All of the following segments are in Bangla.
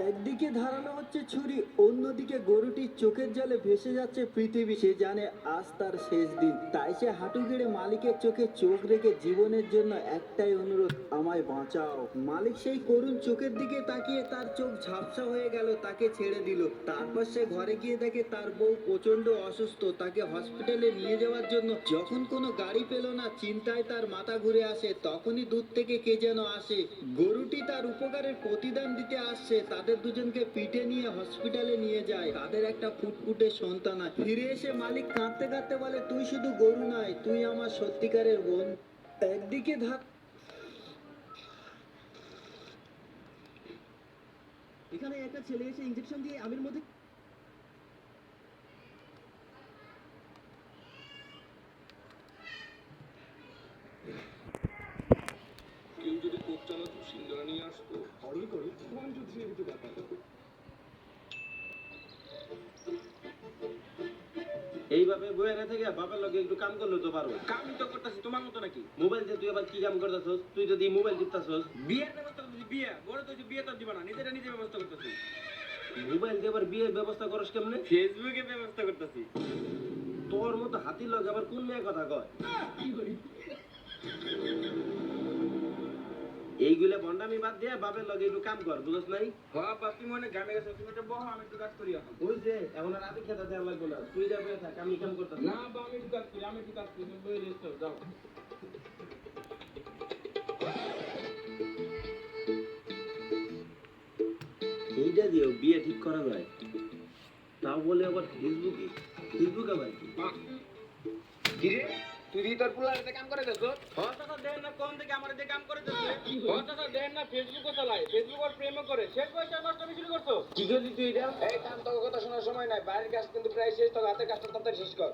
একদিকে ধারালো হচ্ছে ছুরি, অন্যদিকে গরুটির চোখের জলে ভেসে যাচ্ছে পৃথিবী। সে জানে আজ তার শেষ দিন, তাই সে হাঁটু গেড়ে মালিকের চোখে চোখ রেখে জীবনের জন্য একটাই অনুরোধ, আমায় বাঁচাও। মালিক সেই করুণ চোখের দিকে তাকিয়ে তার চোখ ঝাপসা হয়ে গেল, তাকে ছেড়ে দিল। তারপর সে ঘরে গিয়ে দেখে তার বউ প্রচন্ড অসুস্থ, তাকে হসপিটালে নিয়ে যাওয়ার জন্য যখন কোনো গাড়ি পেল না, চিন্তায় তার মাথা ঘুরে আসে। তখনই দূর থেকে কে যেন আসে। গরুটি তার উপকারের প্রতিদান দিতে আসছে। তাদের দুজনকে পিঠে নিয়ে হসপিটালে নিয়ে যায়। তাদের একটা ফুটফুটে সন্তান আছে। ফিরে এসে মালিক কাঁদতে কাঁদতে বলে, তুই শুধু গরু নয়, তুই আমার সত্যিকারের বোন। একদিকে ধার এখানে একটা ছেলে এসে ইনজেকশন দিয়ে আমের মধ্যে কেউ যদি কোক চালাতো সিঙ্গারা নিয়ে আসতো। অর্ডার করো 1 2 3 এর ব্যাপার। এইভাবে বইয়ের থেকে বাবার লগে একটু কাম করলে তো পারো। কামই তো করতেছি তোমার মতো নাকি? মোবাইল দিয়ে তুই আবার কি কাম করতেছস? তুই যদি মোবাইল টিপতাছস, বিয়ের ব্যবস্থা করতেছি। বিয়ে বড় তো বিয়ে তো দিব না, নিজেরা নিজে ব্যবস্থা করতেছি। মোবাইল দিয়ে আবার বিয়ের ব্যবস্থা করস কেমনে? ফেসবুকে ব্যবস্থা করতেছি। তোর মতো হাতির লগে আবার কোন মেয়ে কথা কয়? এইগুলা বন্ডামি বাদ দিয়ে বাবার লগে একটু কাম কর, বুঝছ নাই? হ্যাঁ বাপ, তুমি মনে গ্রামে গেছো, তুমি একটা বহ, আমি একটু কাজ করি এখন। ওই যে এখন আর আদি খেতা দেওয়া লাগবে না, তুই যা বয়ে থাক, আমি কাম করতাম। না বা আমি একটু কাজ করি, আমি একটু কাজ করি, তুমি বই রেস্ট যাও। এইটা দিয়েও বিয়ে ঠিক করা যায়, তাও বলে আবার ফেসবুক আবার কি? কিরে তুই দি তোর পুলার সাথে কাম করে দেছো? হ্যাঁ চাচা, দেন না কোন থেকে আমার দিয়ে কাম করে দেছে? হ্যাঁ চাচা, দেন না ফেসবুকও চালায়, ফেসবুক আর প্রেমও করে। শেষ বয়সে নষ্ট শুরু করছো। কি করলি তুই এটা? এই কাম তো কথা শোনার সময় নাই, বাইরের কাজ কিন্তু প্রায় শেষ, তো হাতের কাজটা তাড়াতাড়ি শেষ কর।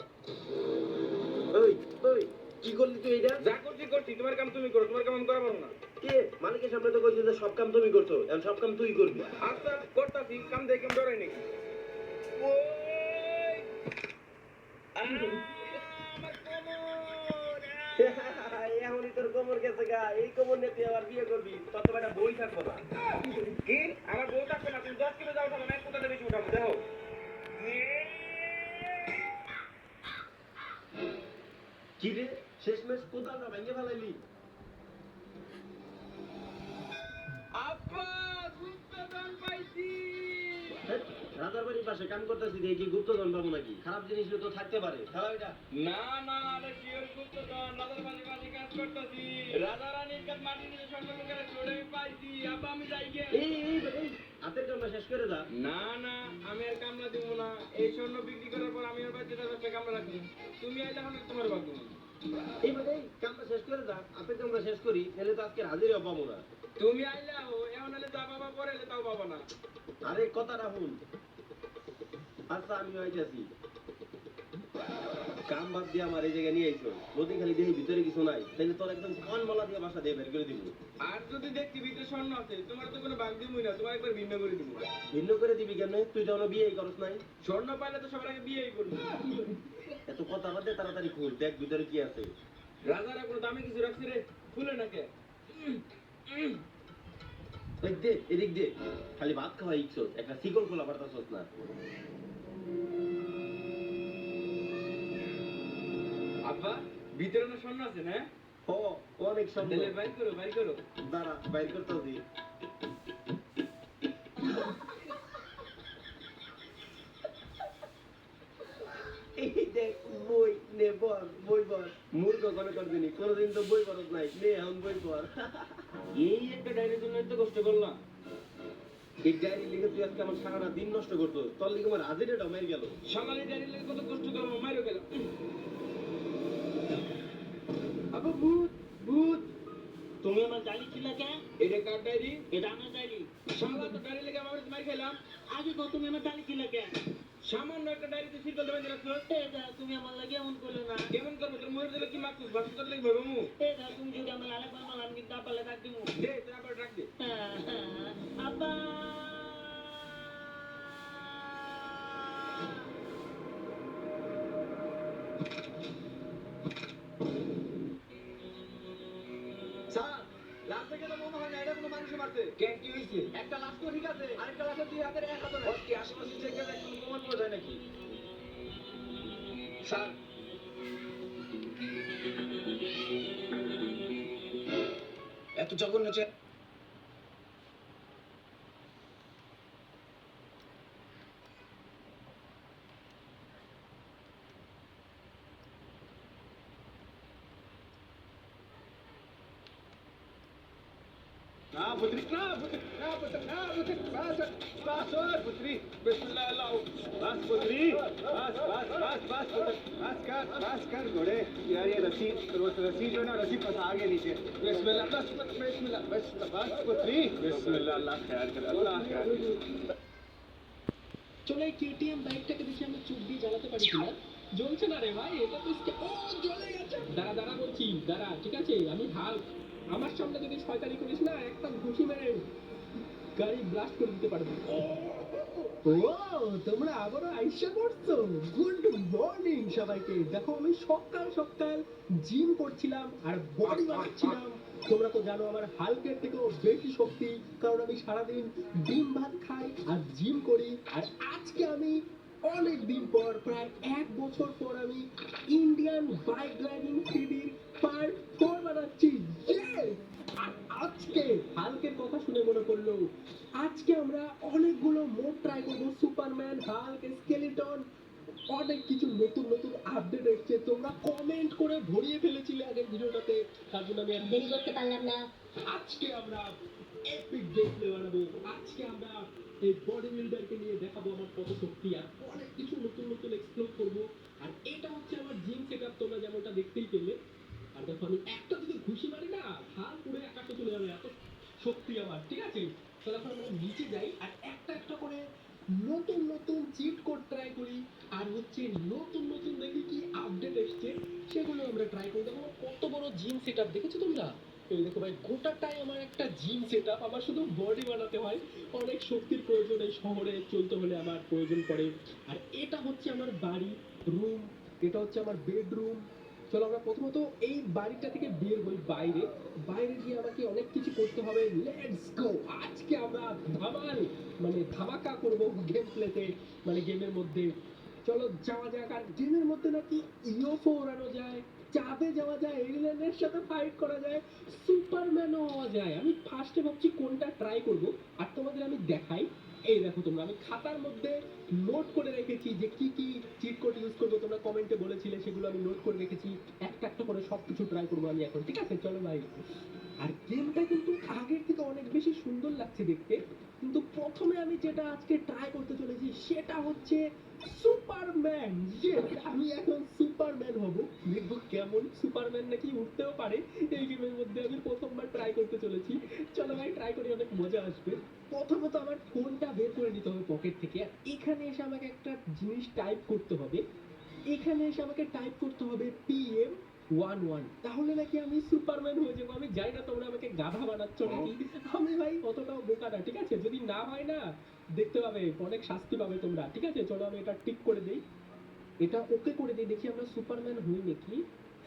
ওই ওই কি করলি তুই এটা? যা করছি করছি, তোমার কাম তুমি করো, তোমার কাম আমি করাবো না। কে মালিকের সামনে তো কইছিস যে সব কাম তুমি করছো, এখন সব কাম তুই করবি। আচ্ছা করতাছি, কাম দেখে কেমন ডরাই নাকি? ওই আমার কোমর! এখনই তোর কোমর গেছে গা, এই কোমর নিয়ে তুই আবার বিয়ে করবি, তত বেটা বই থাকবো না। কি আমার বউ থাকবে না? তুমি 10 কিলো যাও, থাকো না, কোথাতে বেশি উঠাবো দেখো। কি রে শেষমেশ কোদালটা ভেঙে ফেলাইলি? আব্বা গুপ্তধন পাইছি! রাজার বাড়ির পাশে কাম করতেছি দেখি গুপ্তধন পাবো নাকি? খারাপ জিনিস তো থাকতে পারে, খেলা এটা। না না, আরে শিওর গুপ্তধন, রাজার বাড়ির পাশে কাজ করতেছি। রাজা রানীর কাছে মাটি নিয়ে স্বর্ণ লোকের চড়ে পাইছি। আব্বা আমি যাই গে। এই হাতের কামটা শেষ করে দা। না না, আমি আর কামলা দিব না। এই স্বর্ণ বিক্রি করার পর আমি আর বাচ্চা ব্যবসা কামলা রাখবো। তুমি আইলে এখন তোমার ভাগ্য। এই কামটা শেষ করে দা, হাতের কামটা শেষ করি, তাহলে তো আজকে হাজিরও পাবো না। তুমি আইলে এখন হলে যা বাবা, পরে এলে তাও বাবা না। আরে কথাটা শুন। আচ্ছা আমি আইতাছি। কাম বাদ দিয়ে আমার এই জায়গায় নিয়ে আইছো, যদি খালি দেখি ভিতরে কিছু নাই, তাহলে তোর একদম কান মালা দিয়ে বাসা দিয়ে বের করে দিব। আর যদি দেখছি ভিতরে স্বর্ণ আছে, তোমার তো কোনো ভাগ দিবই না, তোমার একবার ভিন্ন করে দিব। ভিন্ন করে দিবি কেন? তুই তো এখনো বিয়েই করস নাই। স্বর্ণ পাইলে তো সবার আগে বিয়েই করবো। এত কথা বাদ দে, তাড়াতাড়ি খুল, দেখ ভিতরে কি আছে। রাজারা কোনো দামে কিছু রাখছি রে, খুলে নাকে। ওই দে, এদিক দে। খালি ভাত খাওয়া ইচ্ছস, একটা শিকল খোলা পারতাছস না। আব্বা ভিতরে না স্বর্ণ আছে না? ও অনেক সম্ভব। তাহলে বাইর করো, বাইর করো। দাঁড়া বাইর করতেছি। এই দেখ বই নে, বল বই পড়। মূর্খ করে করবিনি, কোনোদিন তো বই পড়ত নাই, নে এখন বই পড়। এই একটা ডায়েরির জন্য এত কষ্ট করলাম। এই ডায়েরি লিখে তুই আজকে আমার সারাটা দিন নষ্ট করতো, তোর লিখে আমার হাজিরাটা মেরে গেল। সকালে ডায়েরি লেগে কত কষ্ট করলাম, মাইরও গেলাম। আব্বা ভূত, ভূত! তুমি আমার গালি ছিল কেন? এটা কার ডায়েরি? এটা আমার গালি। শালা তো ডায়েরি লেগে আমার মার খেলাম। আগে তো তুমি আমার গালি ছিল কেন? সামান্য একটা ডায়েরিতে সিলকল দেবেন রাখছো। এটা তুমি আমার লাগে এমন করলে না। কেমন করবো? তোর ময়ূর দিলে কি মারছিস? বাসু করতে লাগবে বাবু। এটা তুমি যদি আমার আরেকবার মারো, আমি কিন্তু আপালে ডাক দিব। দে তুই আবার ডাক দে। আব্বা! স্যার লাশ দেখে তো মনে হয় না এটা কোনো মানুষে মারছে। কেন কি হয়েছে? একটা লাশ তো ঠিক আছে, আরেকটা লাশের দুই হাতের এক হাতে নাই। কি আশেপাশে চেক করে কোনো প্রমাণ পাওয়া যায় নাকি? স্যার, এত জঘন্য যে না পুত্রি, না পুত্রি, না পুত্রি, না পুত্রি, বাস বাস ওর পুত্রি, বিসমিল্লাহ আল্লাহ, বাস পুত্রি, বাস বাস বাস বাস पुत्र, बास कर घोड़े यार, ये रस्सी जो है ना, रस्सी फंसा के नीचे। बिस्मिल्लाह, बस बिस्मिल्लाह, बस बास पुत्री, बिस्मिल्लाह, अल्लाह खैर करे, अल्लाह खैर करे। চলো এই কেটিএম বাইকটাকে দেখি আমি চোখ দিয়ে জ্বালাতে পারি কিনা। জ্বলছে না রে ভাই, এটা তো ও জ্বলে গেছে। দাঁড়া দাঁড়া বলছি, দাঁড়া, ঠিক আছে আমি হাল, আমার সামনে যদি শয়তানি করিস না একটা ঘুষি মেরে গাড়ি ব্লাস্ট করে দিতে পারবি। ও তোমরা আবারও আইসা পড়ছো, গুড মর্নিং সবাইকে। দেখো আমি সকাল সকাল জিম করছিলাম আর বডি বানাচ্ছিলাম। তোমরা তো জানো আমার হালকের থেকেও বেশি শক্তি, কারণ আমি সারাদিন ডিম ভাত খাই আর জিম করি। আর আজকে আমি অনেক দিন পর, প্রায় 1 বছর পর আমি ইন্ডিয়ান বাইক ড্রাইভিং সিরিজের পার্ট 4 বানাচ্ছি। Yes! আর আজকে হালকের কথা শুনে মনে পড়লো, আজকে আমরা অনেকগুলো মোড ট্রাই করবো। সুপারম্যান, হাল্ক, স্কেলিটন, অনেক কিছু নতুন নতুন আপডেট এসেছে। তোমরা কমেন্ট করে ভরিয়ে ফেলেছিলে আগের ভিডিওটাতে, তার জন্য আমি আর দেরি করতে পারলাম না। আজকে আমরা এপিক গেমপ্লে বানাবো। আজকে আমরা এই বডি বিল্ডারকে নিয়ে দেখাবো আমার কত শক্তি, আর অনেক কিছু নতুন নতুন এক্সপ্লোর করবো। আর এটা হচ্ছে আমার জিম সেটআপ, তোমরা যেমনটা দেখতেই পেলে। আর দেখো আমি একটা যদি ঘুষি মারি না, হাল পুরো আকাশে চলে যাবে, এত শক্তি আমার। ঠিক আছে, তাহলে এখন আমরা নিচে যাই আর একটা একটা করে নতুন নতুন চিট কোড ট্রাই করি, আর হচ্ছে নতুন নতুন দেখি কি আপডেট এসছে সেগুলো আমরা ট্রাই করি। দেখো কত বড় জিম সেটআপ দেখেছো তোমরা? এই দেখো ভাই, গোটাটাই আমার একটা জিম সেটআপ। আমার শুধু বডি বানাতে হয়, অনেক শক্তির প্রয়োজন এই শহরে চলতে হলে আমার প্রয়োজন পড়ে। আর এটা হচ্ছে আমার বাড়ি, রুম, এটা হচ্ছে আমার বেডরুম। চলো আমরা প্রথমত এই বাড়িটা থেকে বের হই, বাইরে বাইরে গিয়ে আমাকে অনেক কিছু করতে হবে। লেটস গো, আজকে আমরা ধামাল মানে ধামাকা করব গেম প্লেতে, মানে গেমের মধ্যে। চলো যাওয়া যাক। আর গেমের মধ্যে নাকি ইউএফও ওড়ানো যায়, চাঁদে যাওয়া যায়, এলিয়েনের সাথে ফাইট করা যায়, সুপারম্যানও হওয়া যায়। আমি ফার্স্টে ভাবছি কোনটা ট্রাই করব, আর তোমাদের আমি দেখাই। এই দেখো তোমরা, আমি খাতার মধ্যে নোট করে রেখেছি যে কি কি চিট কোড ইউজ করবো, তোমরা কমেন্টে বলেছিলে, সেগুলো আমি নোট করে রেখেছি। একটা একটা করে সবকিছু ট্রাই করবো আমি এখন। ঠিক আছে, চলো ভাই। আর গেমটা কিন্তু আগের থেকে অনেক বেশি সুন্দর লাগছে দেখতে। কিন্তু প্রথমে আমি যেটা আজকে ট্রাই করতে চলেছি সেটা হচ্ছে সুপারম্যান। আমি এখন সুপারম্যান হব, দেখবো কেমন সুপারম্যান নাকি উঠতেও পারে এই গেমের মধ্যে। আমি প্রথমবার ট্রাই করতে চলেছি। চলো ভাই ট্রাই করি, অনেক মজা আসবে। প্রথমত আমার ফোনটা বের করে নিতে হবে পকেট থেকে, আর এখানে এসে আমাকে একটা জিনিস টাইপ করতে হবে। এখানে এসে আমাকে টাইপ করতে হবে PM11, তাহলে নাকি আমি সুপারম্যান হয়ে যাবো। আমি জানি না তোমরা আমাকে গাধা বানাচ্ছ নাকি, আমি ভাই অতটাও বোকা না। ঠিক আছে, যদি না হয় না দেখতে পাবে, অনেক শাস্তি পাবে তোমরা। ঠিক আছে, চলো আমি এটা টিক করে দিই, এটা ওকে করে দিই, দেখি আমরা সুপারম্যান হই নাকি।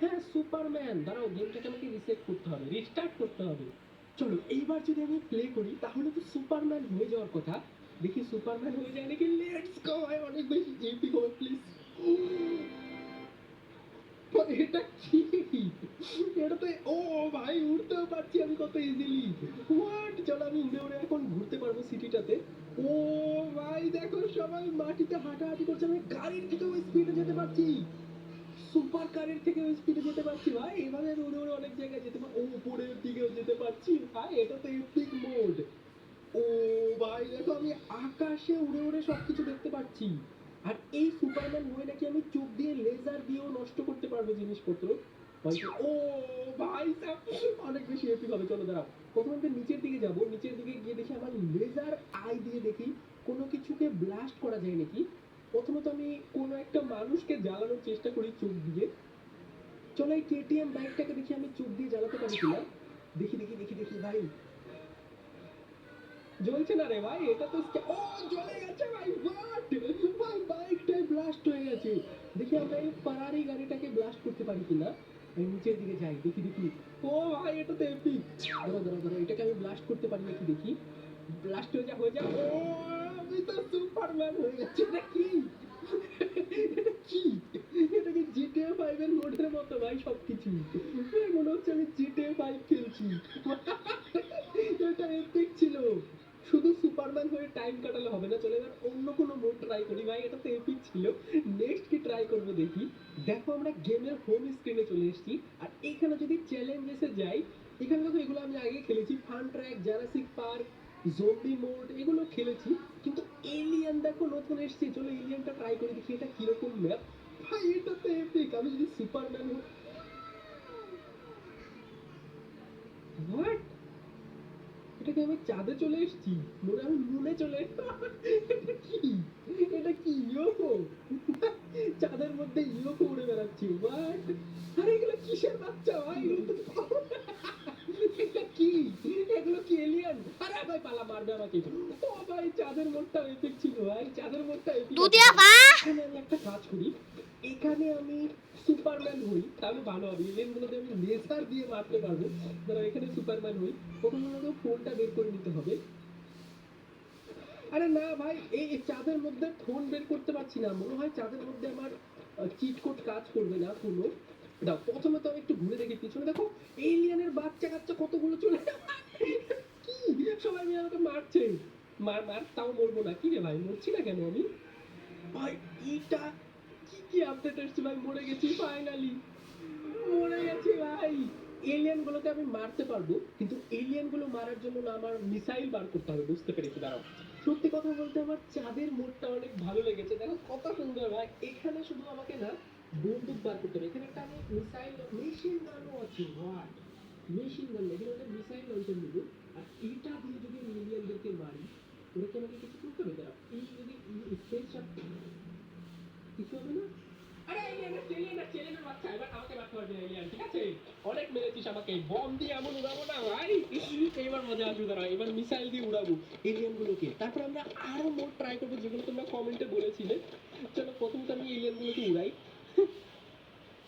হ্যাঁ সুপারম্যান। দাঁড়াও, গেমটাকে আমাকে রিসেট করতে হবে, রিস্টার্ট করতে হবে। চলো এইবার যদি আমি প্লে করি তাহলে তো সুপারম্যান হয়ে যাওয়ার কথা। দেখি সুপারম্যান হয়ে যায় নাকি। লেটস গো ভাই, অনেক বেশি এপিক হবে প্লিজ। এটা কি? এটা তো, ও ভাই উড়তেও পারছি আমি কত ইজিলি। হোয়াট, চলো আমি উড়ে উড়ে এখন ঘুরতে পারবো সিটিটাতে। ও ভাই দেখো সবাই মাটিতে হাঁটাহাঁটি করছে, আমি গাড়ির থেকেও স্পিডে যেতে পারছি, সুপার কারের থেকেও স্পিডে যেতে পারছি ভাই। এভাবে আমি উড়ে উড়ে অনেক জায়গায় যেতে পারছি, ও উপরের দিকেও যেতে পারছি ভাই। এটা তো এপিক মোড। ও ভাই দেখো আমি আকাশে উড়ে উড়ে সবকিছু দেখতে পাচ্ছি। আর এই সুপারম্যান হয়ে নাকি আমি চোখ দিয়ে লেজার দিয়েও নষ্ট করতে পারবো জিনিসপত্র। হয়তো ও ভাই সাব, অনেক বেশি এপিক হবে। চলো দাঁড়াও, প্রথমে আমি নিচের দিকে যাব, নিচের দিকে গিয়ে দেখি আমার লেজার আই দিয়ে দেখি কোনো কিছুকে ব্লাস্ট করা যায় নাকি। প্রথমত আমি কোনো একটা মানুষকে জ্বালানোর চেষ্টা করি চোখ দিয়ে। চলো এই কেটিএম বাইকটাকে দেখি আমি চোখ দিয়ে জ্বালাতে পারি কিনা। দেখি দেখি দেখি দেখি ভাই, জ্বলছে না রে ভাই, এটা তো ও জ্বলে গেছে ভাই। হোয়াট ভাই, বাইকটাই ব্লাস্ট হয়ে গেছে। দেখি আমরা এই ফারারি গাড়িটাকে ব্লাস্ট করতে পারি কিনা। আমি নিচের দিকে যাই, দেখি দেখি। ও ভাই, এটা তো এপিক। দাঁড়া দাঁড়া দাঁড়া, এটাকে আমি ব্লাস্ট করতে পারি নাকি দেখি। ব্লাস্ট হয়ে যা হয়ে যা। ও, আমি তো সুপারম্যান হয়ে গেছি। এটা কি? এটা কি? এটা কি জিটিএ 5 এর মোডের মতো ভাই সবকিছু। মনে হচ্ছে আমি জিটিএ 5 খেলছি। এটা এপিক ছিল। শুধু সুপারম্যান হয়ে টাইম কাটালে হবে না, চলে এবার অন্য কোনো মোড ট্রাই করি ভাই। এটা তো এপিক ছিল। নেক্সট কি ট্রাই করবো দেখি। দেখো আমরা গেমের হোম স্ক্রিনে চলে এসেছি, আর এখানে যদি চ্যালেঞ্জেসে যাই, এখানে দেখো এগুলো আমি আগে খেলেছি। Fun track, Jurassic park, zombie mode, এগুলো খেলেছি। কিন্তু এলিয়েন দেখো নতুন এসেছে, চলো এলিয়েনটা ট্রাই করে দেখি এটা কিরকম ম্যাপ। ভাই এটা তো এপিক। আমি যদি সুপারম্যান হই। হোয়াট? এটা কি আমি চাঁদে চলে এসেছি? মনে হয় আমি মুনে চলে এটা কি? এটা কি ইউএফও? চাঁদের মধ্যে ইউএফও উড়ে বেড়াচ্ছি। হোয়াট? আরে এগুলো কিসের বাচ্চা ভাই? এগুলো তো এটা কি? এগুলো কি এলিয়েন? আরে ভাই পালা, মারবে আমাকে। ও ভাই, চাঁদের মোড়টা এপিক ছিল ভাই। চাঁদের মোড়টা এপিক। এখানে আমি একটা কাজ করি, এখানে আমি সুপারম্যান হই, তাহলে ভালো হবে। এলিয়েনগুলোতে আমি লেজার দিয়ে মারতে পারবো। ধরো এখানে সুপারম্যান হই, প্রথমে আমাকে ফোনটা বের করে নিতে হবে। আরে না ভাই, এই চাঁদের মধ্যে ফোন বের করতে পারছি না। মনে হয় চাঁদের মধ্যে আমার চিট কোড কাজ করবে না কোনো। দাও, প্রথমে তো আমি একটু ঘুরে দেখি পিছনে। দেখো এলিয়েনের বাচ্চা কাচ্চা কতগুলো চলে কি সবাই মিলে আমাকে মারছে। মার মার, তাও মরবো না। কি রে ভাই, মরছি না কেন আমি? ভাই এটা কি কি আপডেট আসছে ভাই? মরে গেছি ফাইনালি, মরে গেছি ভাই। এলিয়েন গুলোকে আমি মারতে পারবো, কিন্তু এলিয়েন গুলো মারার জন্য না আমার মিসাইল বার করতে হবে। বুঝতে পেরেছি, দাঁড়াও। সত্যি কথা বলতে আমার চাঁদের মোড়টা অনেক ভালো লেগেছে। দেখো কত সুন্দর ভাই। এখানে শুধু আমাকে না বন্দুক বার করতে হবে। এখানে একটা আমি মিসাইল, মেশিন গানও আছে। হোয়াট? মেশিন গান, এখানে একটা মিসাইল লঞ্চার নেবো। আর এটা দিয়ে যদি আমি এলিয়েনদেরকে মারি, ওরা কি আমাকে কিছু করতে হবে? দাঁড়াও, এই যদি স্পেস কিছু হবে না। আরে এলিয়েনের বাচ্চা, এবার আমাকে মারতে পারবে না এলিয়েন, ঠিক আছে? অনেক মেরেছিস আমাকে, বম দিয়ে এমন উড়াবো না ভাই। এইবার মজা আসবে, দাঁড়া। এবার মিসাইল দিয়ে উড়াবো এলিয়েন গুলোকে। তারপর আমরা আরো মোড ট্রাই করবো, যেগুলো তোমরা কমেন্টে বলেছিলে। চলো প্রথমত আমি এলিয়েন গুলোকে উড়াই।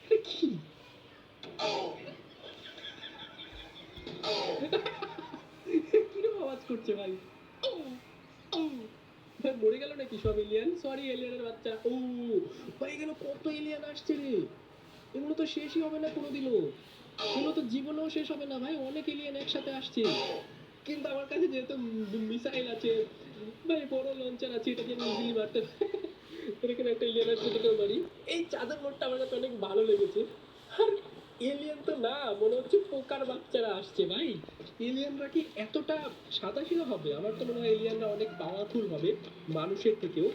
এটা কি? কিরকম আওয়াজ করছে ভাই? ভাই মরে গেল নাকি সব এলিয়েন? সরি এলিয়েনের বাচ্চা। ও ভাই, এখানে কত এলিয়েন আসছে রে। এগুলো তো শেষই হবে না কোনোদিনও। এগুলো তো জীবনেও শেষ হবে না ভাই। অনেক এলিয়েন একসাথে আসছে। কিন্তু আমার কাছে যেহেতু মিসাইল আছে ভাই, বড় লঞ্চার আছে, এটাকে আমি ইজিলি মারতে পারি। এরকম একটা এলিয়েন আছে, যেটাকে মারি। এই চাঁদের মোড়টা আমার কাছে অনেক ভালো লেগেছে। আর এলিয়েন তো না, মনে হচ্ছে পোকার বাচ্চারা আসছে ভাই। এলিয়েনরা কি এতটা সাদাসিধা হবে? আমার তো মনে হয় এলিয়েনরা অনেক পাওয়ারফুল হবে মানুষের থেকেও।